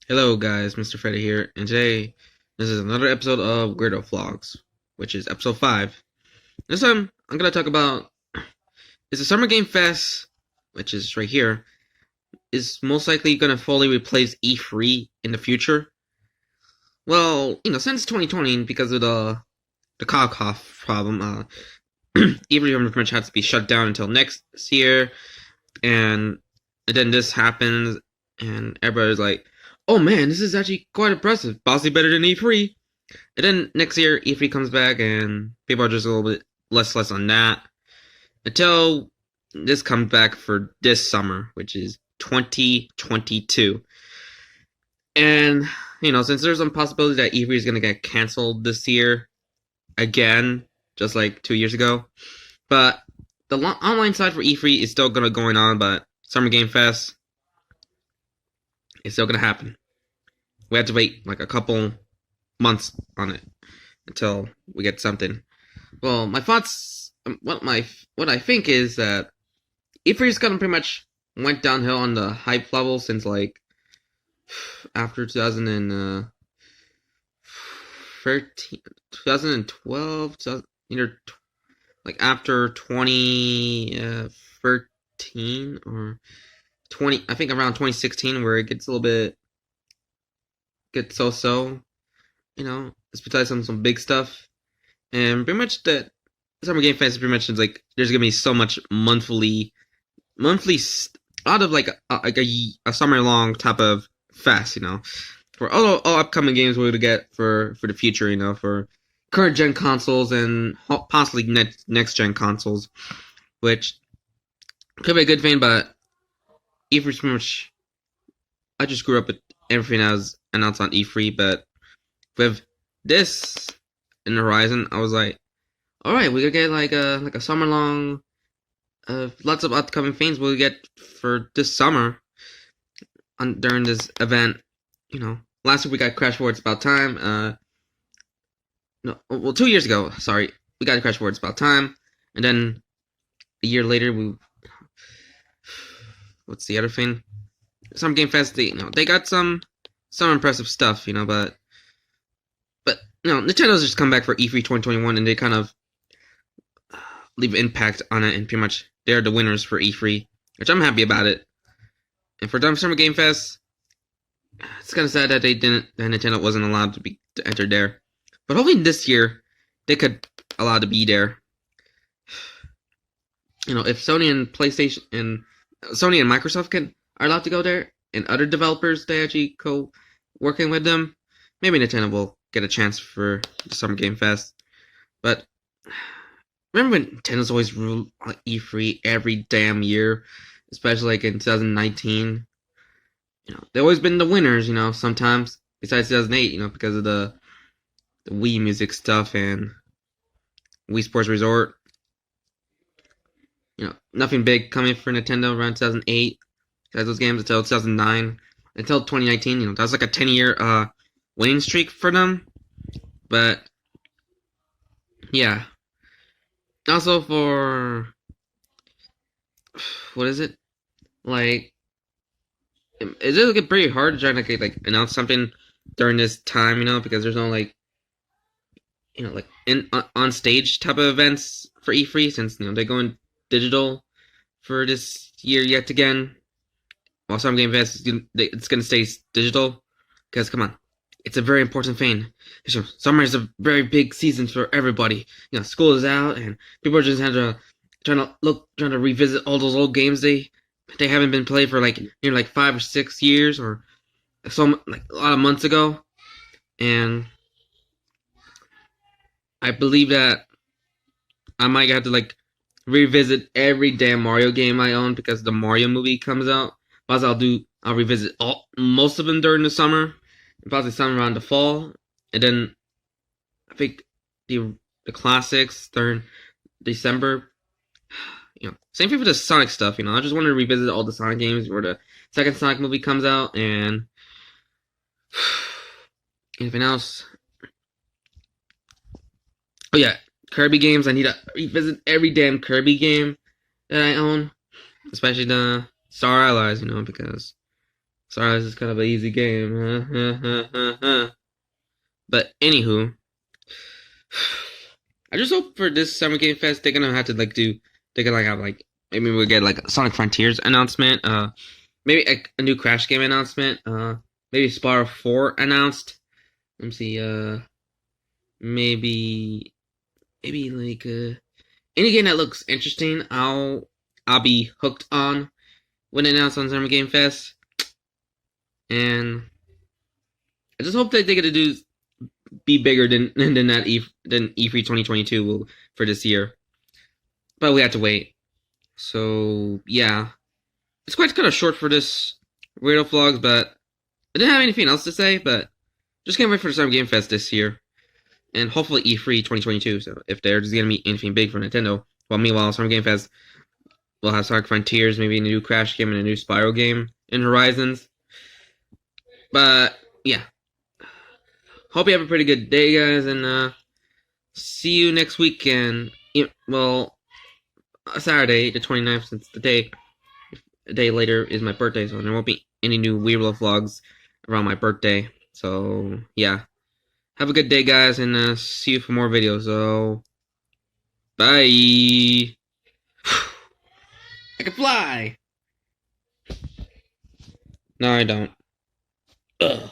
Hello guys, Mr. Freddy here, and today this is another episode of Weirdo Vlogs, which is episode 5. This time I'm gonna talk about is the Summer Game Fest, which is right here, is most likely gonna fully replace E3 in the future. Well, since 2020, because of the cough problem, E3 pretty much has to be shut down until next year, and then this happens, and everybody's like, oh man, this is actually quite impressive. Possibly better than E3. And then next year, E3 comes back, and people are just a little bit less on that. Until this comes back for this summer, which is 2022. And, since there's some possibility that E3 is going to get canceled this year, again, just like 2 years ago. But the online side for E3 is still going on, but Summer Game Fest is still going to happen. We have to wait like a couple months on it until we get something. Well, my thoughts, what I think is that E3's kind of pretty much went downhill on the hype level since like after 2013, 2012, either like after 2013 or 20, I think around 2016, where it gets a little bit so. It's besides some big stuff, and pretty much the Summer Game Fest pretty much is like there's gonna be so much monthly out of like a summer long type of fest, for all upcoming games we're gonna get for the future, for current gen consoles and possibly next gen consoles, which could be a good thing, but E3's pretty much, I just grew up with everything that was announced on E3, but with this in the horizon, I was like, all right, we're gonna get like a summer long, lots of upcoming things we'll get for this summer during this event. Last week we got Crash 4 It's About Time. No, well, 2 years ago, sorry, we got Crash 4 It's About Time, and then a year later what's the other thing? Some Game Fest, they got some impressive stuff, but Nintendo's just come back for E3 2021, and they kind of leave impact on it, and pretty much they're the winners for E3, which I'm happy about it. And for Summer Game Fest, it's kind of sad that Nintendo wasn't allowed to enter there, but hopefully this year they could allow to be there. If Sony and PlayStation and Microsoft are allowed to go there, and other developers they actually working with them, maybe Nintendo will get a chance for the Summer Game Fest. But remember when Nintendo's always ruled on E3 every damn year, especially like in 2019? They've always been the winners, sometimes, besides 2008, because of the Wii Music stuff and Wii Sports Resort. Nothing big coming for Nintendo around 2008. Besides those games until 2009, until 2019. That was like a 10-year winning streak for them. But yeah. Also for what is it? Like, is it like pretty hard to try to like announce something during this time? Because there's no like on stage type of events for E3, since they're going digital for this year yet again. While Summer Game Fest it's gonna stay digital, because come on, it's a very important thing. Summer is a very big season for everybody. School is out, and people are just trying to revisit all those old games they haven't been played for like 5 or 6 years, or so like a lot of months ago. And I believe that I might have to like revisit every damn Mario game I own, because the Mario movie comes out. Plus, I'll revisit most of them during the summer, and possibly some around the fall, and then I think the classics during December. Same thing for the Sonic stuff. I just want to revisit all the Sonic games where the second Sonic movie comes out, and anything else. Oh yeah, Kirby games. I need to revisit every damn Kirby game that I own, especially the Star Allies, because Sorry, this is kind of an easy game. But anywho, I just hope for this Summer Game Fest they're gonna have to they're gonna have maybe we'll get like a Sonic Frontiers announcement, maybe a new Crash game announcement, maybe Spyro 4 announced. Let me see, maybe any game that looks interesting, I'll be hooked on when announced on Summer Game Fest. And I just hope that they're gonna be bigger than E3 2022 will for this year. But we have to wait. So yeah, it's quite kind of short for this Weirdo Vlogs, but I didn't have anything else to say. But just can't wait for the Summer Game Fest this year, and hopefully E3 2022. So if there's gonna be anything big for Nintendo, well, meanwhile Summer Game Fest we'll have Sonic Frontiers, maybe a new Crash game and a new Spyro game in Horizons. But yeah, hope you have a pretty good day, guys, and see you next weekend. Well, Saturday, the 29th, since a day later is my birthday, so there won't be any new Weirdo Vlogs around my birthday. So yeah, have a good day, guys, and see you for more videos. So bye. I can fly. No, I don't. Ugh.